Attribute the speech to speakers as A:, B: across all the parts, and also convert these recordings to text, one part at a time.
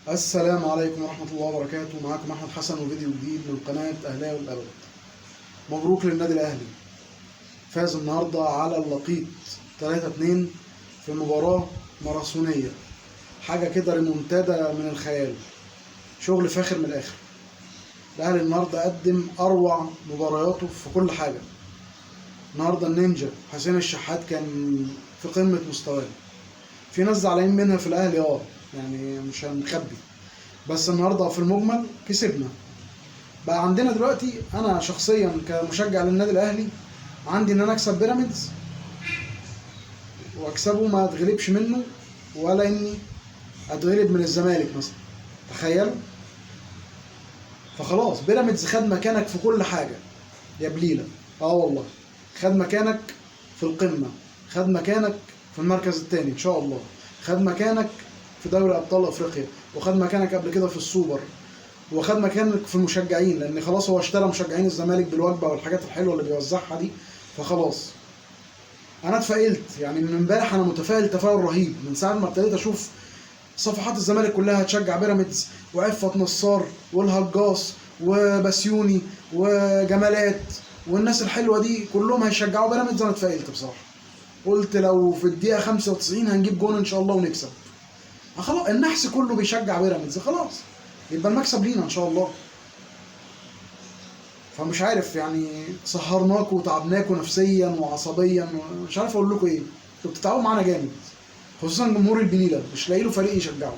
A: السلام عليكم ورحمة الله وبركاته. معاكم أحمد حسن وفيديو جديد من قناة أهلاوي الأبد. مبروك للنادي الأهلي، فاز النهاردة على اللقيط 3-2 في مباراة ماراثونية، حاجة كده ريمونتادا من الخيال، شغل فاخر من الآخر. الأهلي النهاردة قدم أروع مبارياته في كل حاجة. النهاردة النينجا حسين الشحات كان في قمة مستواه. في ناس زعلانين منها في الأهلي يعني مش هنخبي، بس النهارده في المجمل كسبنا. بقى عندنا دلوقتي انا شخصيا كمشجع للنادي الاهلي عندي ان انا اكسب بيراميدز واكسبه ما اتغلبش منه، ولا اني اتغلب من الزمالك مثلا، تخيل. فخلاص بيراميدز خد مكانك في كل حاجه يا بليله، والله خد مكانك في القمه، خد مكانك في المركز الثاني ان شاء الله، خد مكانك في دوري ابطال افريقيا، وخد مكانك قبل كده في السوبر، وخد مكانك في المشجعين، لان خلاص هو اشترى مشجعين الزمالك بالوجبه والحاجات الحلوه اللي بيوزعها دي. فخلاص انا اتفائلت، يعني من امبارح انا متفائل تفاؤل رهيب، من ساعه ما ابتديت اشوف صفحات الزمالك كلها هتشجع بيراميدز، وعفت نصار والهجاص وبسيوني وجمالات والناس الحلوه دي كلهم هيشجعوا بيراميدز. انا اتفائلت بصراحه، قلت لو في الدقيقه 95 هنجيب جون ان شاء الله ونكسب. خلاص النحس كله بيشجع بيراميدز، خلاص يبقى المكسب لينا ان شاء الله. فمش عارف يعني، سهرناكوا وتعبناكوا نفسيا وعصبيا، مش عارف اقول لكم ايه. انتوا بتتعبوا معانا جامد، خصوصا جمهور البنيله مش لاقي له فريق يشجعه،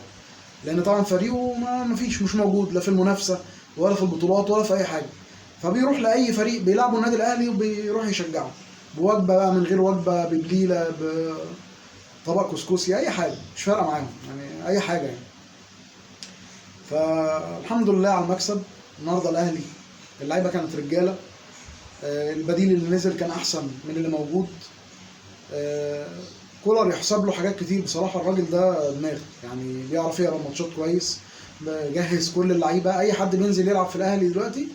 A: لان طبعا فريقه ما فيش، مش موجود لا في المنافسه ولا في البطولات ولا في اي حاجه. فبيروح لاي فريق بيلعبوا النادي الاهلي وبيروح يشجعه بوجبه بقى، من غير وجبه، ببليله، بطبق كسكسي، اي حاجه مش فارقه معاهم، يعني اي حاجه يعني. فالحمد لله على المكسب. النهارده الاهلي اللعيبه كانت رجاله، البديل اللي نزل كان احسن من اللي موجود. كولر يحسب له حاجات كتير بصراحه، الراجل ده دماغ، يعني بيعرف يقرا ماتشات كويس، جهز كل اللعيبه. اي حد بينزل يلعب في الاهلي دلوقتي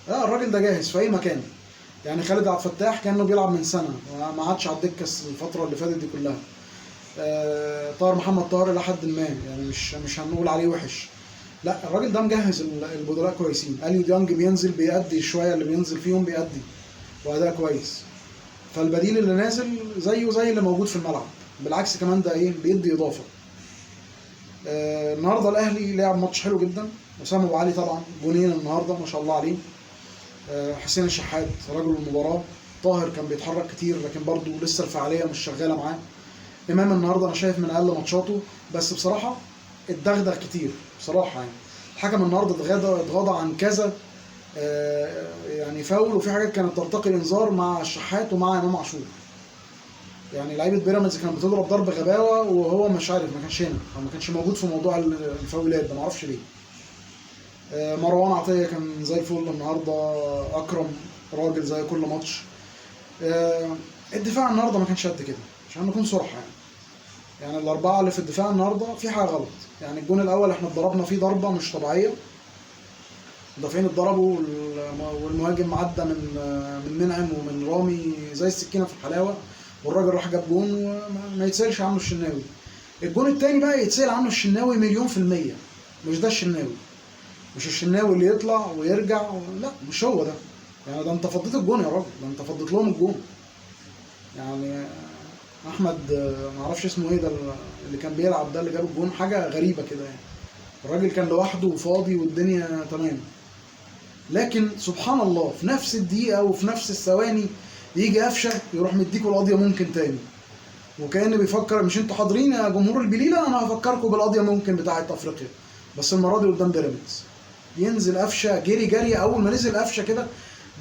A: الراجل ده جاهز في اي مكان. يعني خالد عبد الفتاح كانه بيلعب من سنه، ما عادش على الدكه الفتره اللي فاتت دي كلها. طاهر محمد طاهر الى حد ما، يعني مش هنقول عليه وحش، لا الراجل ده مجهز البدلاء كويسين. اليو ديانج بينزل بيأدي شويه، اللي بينزل فيهم بيأدي واداء كويس. فالبديل اللي نازل زيه زي اللي موجود في الملعب، بالعكس كمان ده بيدي اضافه. النهارده الاهلي لعب ماتش حلو جدا. اسامه ابو علي طبعا جونين النهارده ما شاء الله عليه. حسين الشحات رجل المباراه. طاهر كان بيتحرك كتير لكن برضه لسه الفعاليه مش شغاله معاه. امام النهارده انا شايف من اقل ماتشاته، بس بصراحه اتدغدغ كتير بصراحه. يعني الحكم النهارده اتغاضى عن كذا يعني فاول، وفي حاجات كانت ترتقي الانذار مع الشحات ومع امام عاشور. يعني لعيبه بيراميدز كانت بتضرب ضرب غباوه وهو مش عارف، ما كانش هنا او ما كانش موجود في موضوع الفاولات ده، ما اعرفش ليه. مروان عطيه كان زي الفل النهارده. اكرم راجل زي كل ماتش. الدفاع النهارده ما كانش قد كده عشان نكون صراحه. يعني الاربعه اللي في الدفاع النهارده في حاجه غلط. يعني الجون الاول احنا اتضربنا فيه ضربه مش طبيعيه، المدافعين اتضربوا والمهاجم عدى من منعم ومن رامي زي السكينه في الحلاوه، والراجل راح جاب جون وما يتسالش عنه الشناوي. الجون الثاني بقى يتسال عنه الشناوي مليون في الميه. مش ده الشناوي، مش الشناوي اللي يطلع ويرجع لا مش هو ده. يعني ده انت فضيت الجون يا راجل، ده انت فضيت لهم الجون. يعني احمد معرفش اسمه ايه ده اللي كان بيلعب ده، اللي جاب الجون، حاجه غريبه كده يعني. الراجل كان لوحده وفاضي والدنيا تمام، لكن سبحان الله في نفس الدقيقه وفي نفس الثواني يجي قفشه يروح مديكوا القضيه ممكن تاني، وكأن بيفكر مش انتوا حاضرين يا جمهور البليله، انا هفكركم بالقضيه ممكن بتاعه افريقيا، بس المره دي قدام بيراميدز. ينزل قفشه جري، اول ما نزل قفشه كده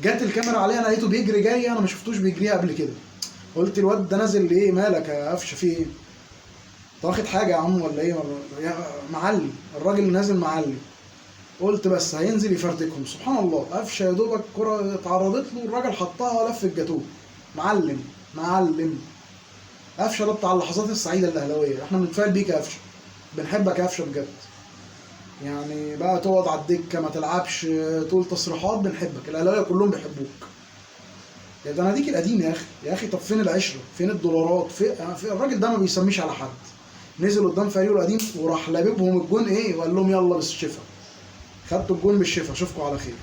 A: جت الكاميرا عليه، انا لقيته بيجري جري انا ما شفتوش بيجريها قبل كده. قلت الواد ده نازل ليه، مالك يا قفشه في ايه؟ انت واخد حاجه يا عم ولا ايه؟ معلي الراجل نازل معلي. قلت بس هينزل يفرتكهم. سبحان الله قفشه يا دوبك الكره اتعرضت له الراجل حطها ولف الجاتوه. معلم قفشه ده بتاع اللحظات السعيده الاهلاويه، احنا بنتفائل بيك يا قفشه، بنحبك يا قفشه بجد. يعني بقى تقعد على الدكه ما تلعبش تقول تصريحات، بنحبك، الاهلاويه كلهم بيحبوك. يا ده ناديك القديم يا اخي، طب فين العشره؟ فين الدولارات؟ في الراجل ده ما بيسميش على حد، نزل قدام فريقه القديم وراح لاببهم الجون ايه وقال لهم يلا بالشفا، خدتوا الجون بالشفا، اشوفكم على خير.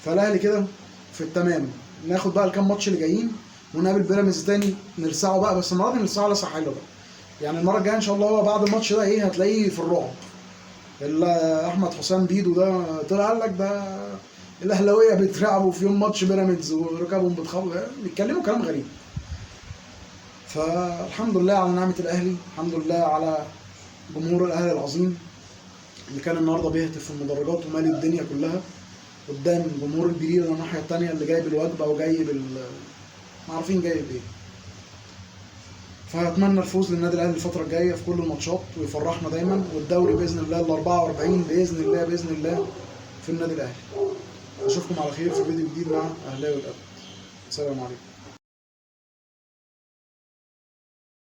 A: فالاهلي كده في التمام. ناخد بقى الكام ماتش اللي جايين ونقابل بيراميدز تاني نلسعه بقى، بس المره دي نلسعه لسعه حلوه بقى. يعني المره الجايه ان شاء الله هو بعد الماتش ده ايه هتلاقيه في الرعب. احمد حسام بيدو ده طلع قال لك ده الاهلاويه بيترعبوا في يوم ماتش بيراميدز وركبهم بتخبط، بيتكلموا كلام غريب. فالحمد لله على نعمه الاهلي، الحمد لله على جمهور الاهلي العظيم اللي كان النهارده بيهتف في المدرجات ومالي الدنيا كلها قدام جمهور الجرير الناحيه الثانيه اللي جاي بالوجبه وجاي ما عارفين جاي بايه. فاتمنى الفوز للنادي الاهلي الفتره الجايه في كل الماتشات ويفرحنا دايما، والدوري باذن الله ال 44 باذن الله باذن الله في النادي الاهلي. اشوفكم على خير في فيديو جديد مع اهلاوي الابد. السلام عليكم.